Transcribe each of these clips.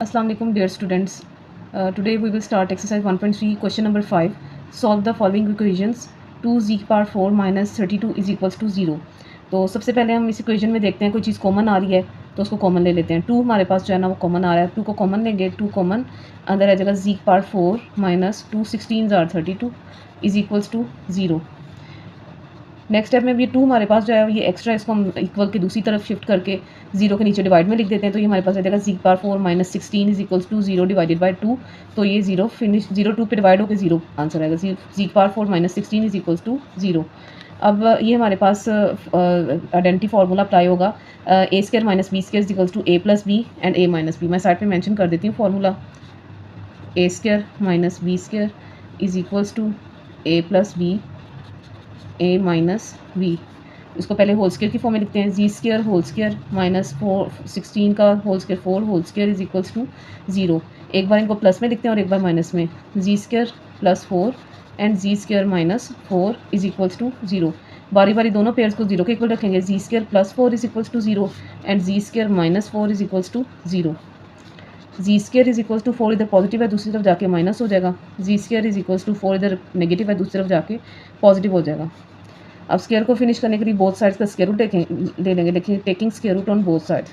Assalamu alaikum dear students. Today we will start exercise 1.3 question number 5. Solve the following equations. 2z power 4 minus 32 is equals to 0. तो सबसे पहले हम इस equation में देखते हैं कोई चीज़ कॉमन आ रही है तो उसको कॉमन ले लेते हैं। 2 हमारे पास जो है ना वो कॉमन आ रहा है, 2 को कॉमन लेंगे, 2 कॉमन अंदर आ जाएगा z power 4 minus 2 16 or 32 is equals to 0। Next step में भी 2 हमारे पास जो है ये एक्स्ट्रा, इसको हम इक्वल के दूसरी तरफ शिफ्ट करके 0 के नीचे डिवाइड में लिख देते हैं। तो ये हमारे पास आ जाएगा z power 4 minus 16 is equals to 0 divided by 2। तो ये 0 फिनिश 0 2 पे डिवाइड होकर 0 आंसर आएगा। z power 4 minus 16 is equals to 0। अब ये हमारे पास आइडेंटिटी फार्मूला अप्लाई होगा। A square minus B square is equals to A plus B and A minus B. मैं साइड पे मेंशन कर देती हूँ फार्मूला। ए square minus B square is equals to A plus बी ए माइनस बी। इसको पहले होल स्क्वायर की फॉर्म में लिखते हैं। G square whole square minus 16 का whole square 4 whole square is equals to 0। एक बार इनको प्लस में लिखते हैं और एक बार माइनस में। G square plus 4 and G square minus 4 is equals to 0। बारी बारी दोनों पेयर्स को 0 के इक्वल रखेंगे। G square plus 4 is equals to 0 and G square minus 4 is equals to 0। G square is equals to 4 इधर positive है, दूसरी तरफ जाके माइनस हो जाएगा। G square is equals to 4 इधर नेगेटिव है, दूसरी तरफ जाके पॉजिटिव हो जाएगा। अब स्क्वायर को फिनिश करने के लिए बोथ साइड्स का स्क्वायर रूट ले लेंगे। देखिए taking square root on both side.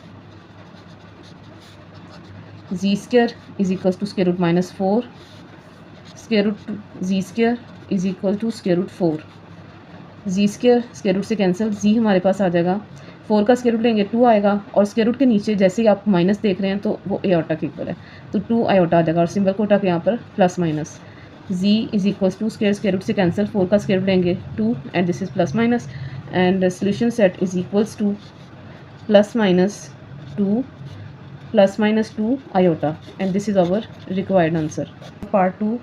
Ji square is equals to square root minus 4 square root ji square is equal to square root 4। Z square root से cancel, z हमारे पास आ जाएगा। 4 का स्क्वायर रूट लेंगे 2 आएगा और स्क्वायर रूट के नीचे जैसे ही आप माइनस देख रहे हैं तो वो आयोटा के इक्वल है, तो 2 आयोटा आ जाएगा और सिंबल को उठा के यहाँ पर plus minus. z is equals to square root से कैंसिल, 4 का स्क्वायर रूट लेंगे 2 and this is plus minus and solution set is equals to plus minus 2 plus minus 2 iota and this is our required answer. Part 2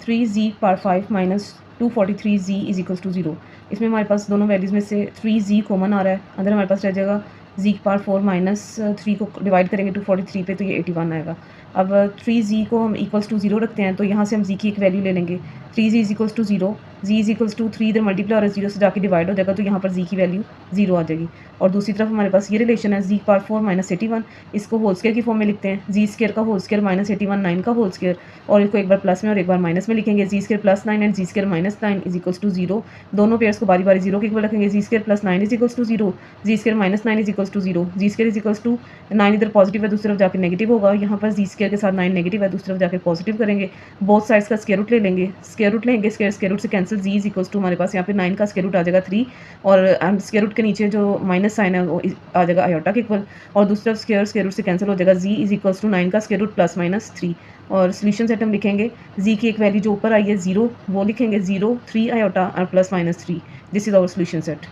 3z power 5 minus 243z is equals to 0। इसमें हमारे पास दोनों values में से 3z common आ रहा है। अंदर हमारे पास रह जाएगा z पावर 4 माइनस 3 को डिवाइड करेंगे 243 पे तो ये 81 आएगा। अब 3z को हम इक्वल्स टू 0 रखते हैं तो यहाँ से हम z की एक वैल्यू ले लेंगे। 3z is equals to 0, z is equals to 3 इधर मल्टीप्लाई और 0 से जाके डिवाइड हो जाएगा तो यहाँ पर z की वैल्यू 0 आ जाएगी। और दूसरी तरफ हमारे पास ये रिलेशन है z पावर 4 माइनस 81, इसको होल स्क्वायर की फॉर्म में लिखते हैं। जी स्क्वायर का होल स्क्वायर माइनस 81 9 का होल स्क्वायर, और इसको एक बार प्लस में और एक बार माइनस में लिखेंगे। G square plus 9 and G square minus 9 is equals to 0। दोनों पेयर्स को बारी बारी 0 के इक्वल रखेंगे। G square plus 9 is equals to 0, G square minus 9 is equals to 0। G square is equals to 9 इधर पॉजिटिव है, दूसरी तरफ जाकर नेगेटिव होगा। यहाँ पर जी स्क्वायर के साथ 9 नेगेटिव है, दूसरी तरफ जाकर पॉजिटिव करेंगे। बोथ साइड्स का स्क्वायर रूट ले लेंगे। स्क्वायर रूट लेंगे, स्क्वायर रूट से cancel, z is equals to हमारे पास यहाँ पे 9 का स्क्वायर रूट आ जाएगा 3 और स्क्वायर रूट के नीचे जो माइनस साइन है वो आ जाएगा आयोटा के इक्वल, और दूसरी तरफ स्क्वायर रूट से कैंसिल हो जाएगा। जी इज इक्वल्स टू 9 का स्क्वायर रूट प्लस माइनस 3 और सोल्यूशन सेट हम लिखेंगे। जी की एक वैल्यू जो ऊपर आई है 0 वो लिखेंगे 0 3 आयोटा और plus minus 3। This is our solution set.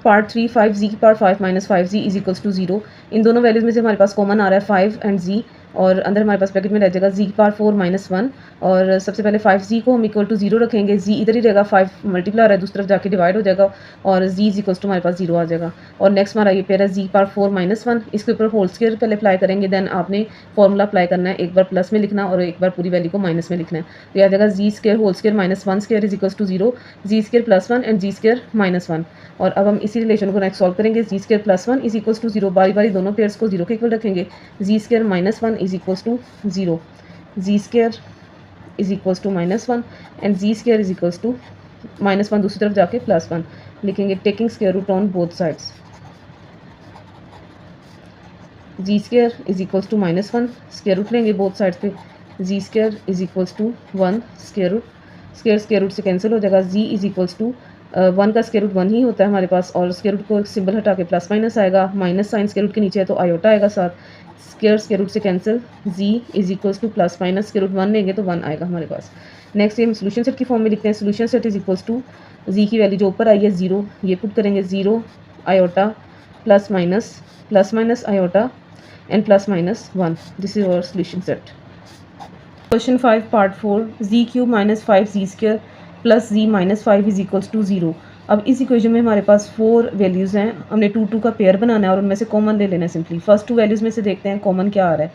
Part 3 5z power 5 minus 5z is equals to 0। इन दोनों वैल्यूज़ में से हमारे पास कॉमन आ रहा है 5 एंड z, और अंदर हमारे पास ब्रैकेट में रह जाएगा z पावर 4 माइनस 1। और सबसे पहले 5z को हम इक्वल टू 0 रखेंगे। z इधर ही रहेगा, 5 मल्टीप्लाई हो रहा है, दूसरी तरफ जाके डिवाइड हो जाएगा और z इज इक्वल्स टू हमारे पास 0 आ जाएगा। और नेक्स्ट हमारा ये पेयर है z पावर 4 माइनस 1, इसके ऊपर होल स्क्वायर पहले अप्लाई करेंगे, देन आपने फॉर्मूला अप्लाई करना है, एक बार प्लस में लिखना और एक बार पूरी वैल्यू को माइनस में लिखना है। तो यह आ जाएगा G square whole square minus 1 square is equals to 0, G square plus 1 and G square minus 1। और अब हम इसी रिलेशन को नेक्स्ट सॉल्व करेंगे। G square plus 1 is equals to 0, बारी बारी दोनों पेयर्स को 0 के इक्वल रखेंगे। G square minus 1 is equals to 0, G square is equals to minus 1 and G square is equals to minus 1, दूसरी तरफ जाके प्लस 1 लिखेंगे। Taking square root on both sides. G square is equals to minus 1, square root लेंगे both sides पे। G square is equals to 1 square root, square root से cancel हो जाएगा। जी is equals to 1 का स्क्वायर रूट 1 ही होता है हमारे पास, और स्क्वायर रूट को सिंबल हटा के प्लस माइनस आएगा, माइनस साइन स्क्वायर रूट के नीचे है तो आयोटा आएगा साथ। स्क्वायर रूट से cancel, z is equals to plus minus square root 1 लेंगे तो 1 आएगा हमारे पास। नेक्स्ट ये हम सोल्यूशन सेट की फॉर्म में लिखते हैं। Solution set is equals to G की वैल्यू जो ऊपर आई है 0, ये पुट करेंगे 0 iota plus minus iota and plus minus 1। This is our solution set. Question 5 part 4 z cube minus 5z square plus z minus 5 is equals to 0। अब इस equation में हमारे पास 4 वैल्यूज़ हैं, हमने 2 का पेयर बनाना है और उनमें से कॉमन ले लेना है सिंपली। फर्स्ट 2 वैल्यूज़ में से देखते हैं कॉमन क्या आ रहा है।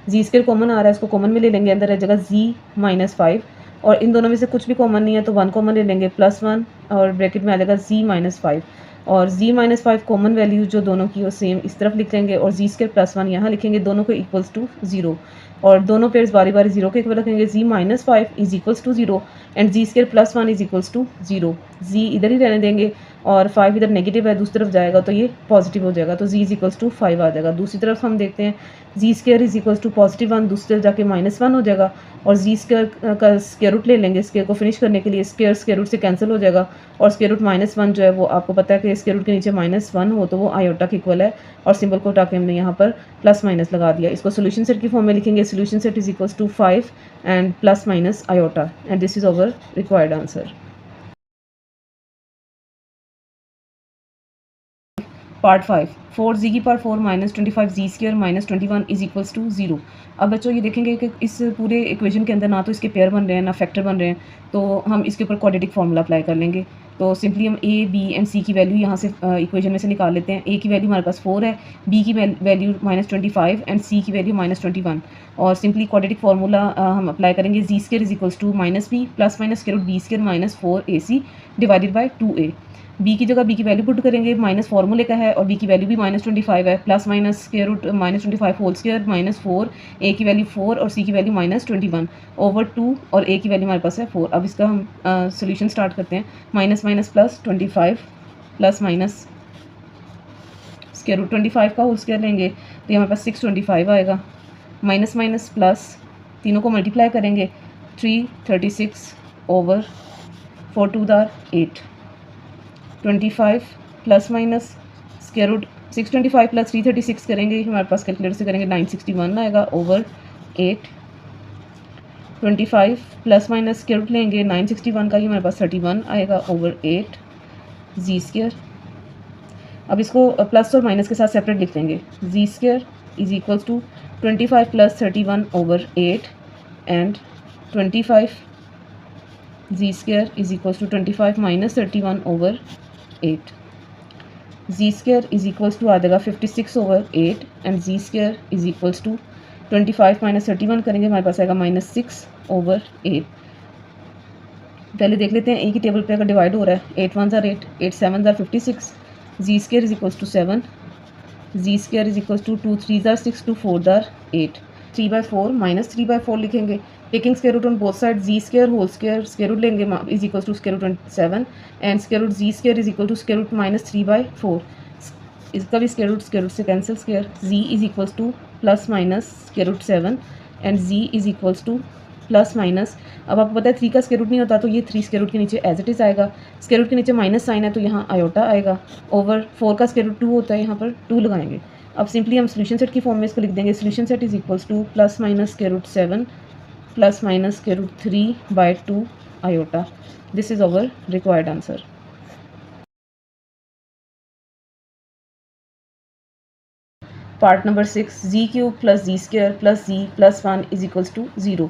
जी स्क्वायर कॉमन आ रहा है, इसको कॉमन में ले लेंगे, अंदर रह जाएगा z माइनस 5, और इन दोनों में से कुछ भी कॉमन नहीं है तो 1 कॉमन ले लेंगे प्लस 1 और ब्रैकेट में आ जाएगा z माइनस 5। और z माइनस 5 कॉमन वैल्यू जो दोनों की वो सेम इस तरफ लिख लेंगे और z स्क्वायर प्लस 1 यहाँ लिखेंगे, दोनों को इक्वल्स टू 0 और दोनों पेयर्स बारी बारी 0 के इक्वल रखेंगे। z minus 5 is equals to 0 and z square plus 1 is equals to 0। z इधर ही रहने देंगे और 5 इधर नेगेटिव है, दूसरी तरफ जाएगा तो ये पॉजिटिव हो जाएगा, तो z इज इक्वल्स टू 5 आ जाएगा। दूसरी तरफ हम देखते हैं z square is equals to positive 1, दूसरी तरफ जाके -1 हो जाएगा और z स्क्वायर का स्क्वायर रूट ले लेंगे स्क्वायर को फिनिश करने के लिए। स्क्वायर रूट से कैंसिल हो जाएगा और स्क्वायर रूट -1 जो है वो आपको पता है कि स्क्वायर रूट के नीचे -1 हो तो वो आयोटा के इक्वल है और सिंबल को हटा के हमने यहाँ पर प्लस माइनस लगा दिया। इसको सोल्यूशन सेट की फॉर्म में लिखेंगे, solution set is equals to 5 and plus minus iota and this is our required answer. Part 5 4z की power 4 minus 25 z square minus 21 is equals to 0। अब बच्चों ये देखेंगे कि इस पूरे इक्वेशन के अंदर ना तो इसके पेयर बन रहे हैं ना फैक्टर बन रहे हैं, तो हम इसके ऊपर क्वाड्रेटिक फार्मूला अप्लाई कर लेंगे। तो सिंपली हम a b एंड c की वैल्यू यहाँ से इक्वेशन में से निकाल लेते हैं। a की वैल्यू हमारे पास 4 है, b की वैल्यू -25 एंड c की वैल्यू -21 और सिंपली क्वाड्रेटिक फार्मूला हम अप्लाई करेंगे। z square is equals to -b plus minus square root b square minus 4ac divided by 2a। b की जगह b की वैल्यू पुट करेंगे, माइनस फार्मूले का है और b की वैल्यू भी -25 है, plus minus square root -25 whole square minus 4, a की वैल्यू 4 और c की वैल्यू -21 ओवर 2 और a की वैल्यू हमारे पास है 4। अब इसका हम सोल्यूशन स्टार्ट करते हैं। Minus minus plus 25 plus minus square root 25 का होल स्क्वायर लेंगे तो ये हमारे पास 625 आएगा। माइनस माइनस प्लस तीनों को मल्टीप्लाई करेंगे 336 over 4 2 8 25 plus minus square root 625 plus 336 करेंगे, हमारे पास कैलकुलेटर से करेंगे 961 आएगा over 8। 25 plus minus square root लेंगे 961 का, ही हमारे पास 31 आएगा ओवर 8 जी स्क्वायर। अब इसको प्लस और माइनस के साथ सेपरेट लिख देंगे। G square is equals to 25 plus 31 over 8 and 25 G square is equals to 25 minus 31 over 8। G square is equals to आ जाएगा 56 over 8 and G square is equals to 25 minus 31 करेंगे, हमारे पास आएगा -6 ओवर 8। पहले देख लेते हैं ए की टेबल पे अगर डिवाइड हो रहा है 8 1 ज़ार 8 8 7 ज़ार 56, G square is equals to 7, G square is equals to 2 3 ज़ार 6 2 4 ज़ार 8, 3/4 माइनस 3/4 लिखेंगे, taking square root on both side. Ji square whole square root लेंगे is equal to square root 27 and square root ji square is equal to square root -3/4। इसका भी square root से cancel, square ji is equals to plus minus square root 7 and z is equals to plus minus. अब आपको पता है 3 का square root नहीं होता तो ये 3 स्क्वायर रूट के नीचे एज इट इज़ आएगा, स्क्वायर रूट के नीचे माइनस साइन है तो यहाँ आयोटा आएगा ओवर 4 का स्क्वायर रूट 2 होता है, यहाँ पर 2 लगाएंगे। अब सिंपली हम सोल्यूशन सेट की फॉर्म में इसको लिख देंगे। Solution set is equals to plus minus square root 7 plus minus square root 3/2 iota. This is our required answer. Part number 6 z cube plus z square plus z plus 1 is equals to 0।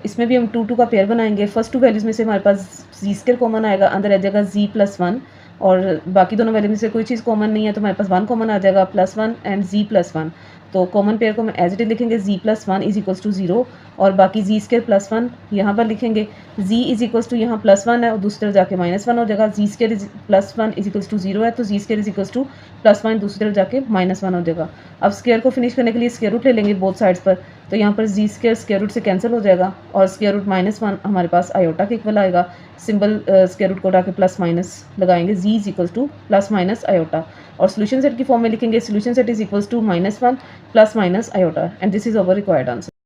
इसमें भी हम 2 2 का pair बनाएंगे। First 2 values में से हमारे पास जी square common आएगा, अंदर आ जाएगा जी प्लस 1 और बाकी दोनों वैल्यू में से कोई चीज़ कॉमन नहीं है तो हमारे पास 1 कॉमन आ जाएगा +1 एंड जी प्लस 1। तो कॉमन पेयर को हम एज इट इज लिखेंगे जी प्लस 1 इज इक्वल्स टू 0 और बाकी जी स्क्वायर प्लस 1 यहाँ पर लिखेंगे। जी इज इक्वल्स टू यहाँ +1 है और दूसरी तरफ जाके -1 हो जाएगा। G square is plus 1 is equals to 0 है तो G square is equals to +1 दूसरी तरफ जाके -1 हो जाएगा। अब स्क्वायर को फिनिश करने के लिए स्क्वायर रूट ले लेंगे बोथ साइड्स पर, तो यहाँ पर जी स्क्वायर स्क्वायर रूट से कैंसिल हो जाएगा और स्क्वायर रूट -1 हमारे पास आयोटा के इक्वल आएगा। सिंबल स्क्वायर रूट को उठा के प्लस माइनस लगाएंगे, G is equals to plus minus iota और सोल्यूशन सेट की फॉर्म में लिखेंगे। Solution set is equals to -1 plus minus iota and this is our required answer.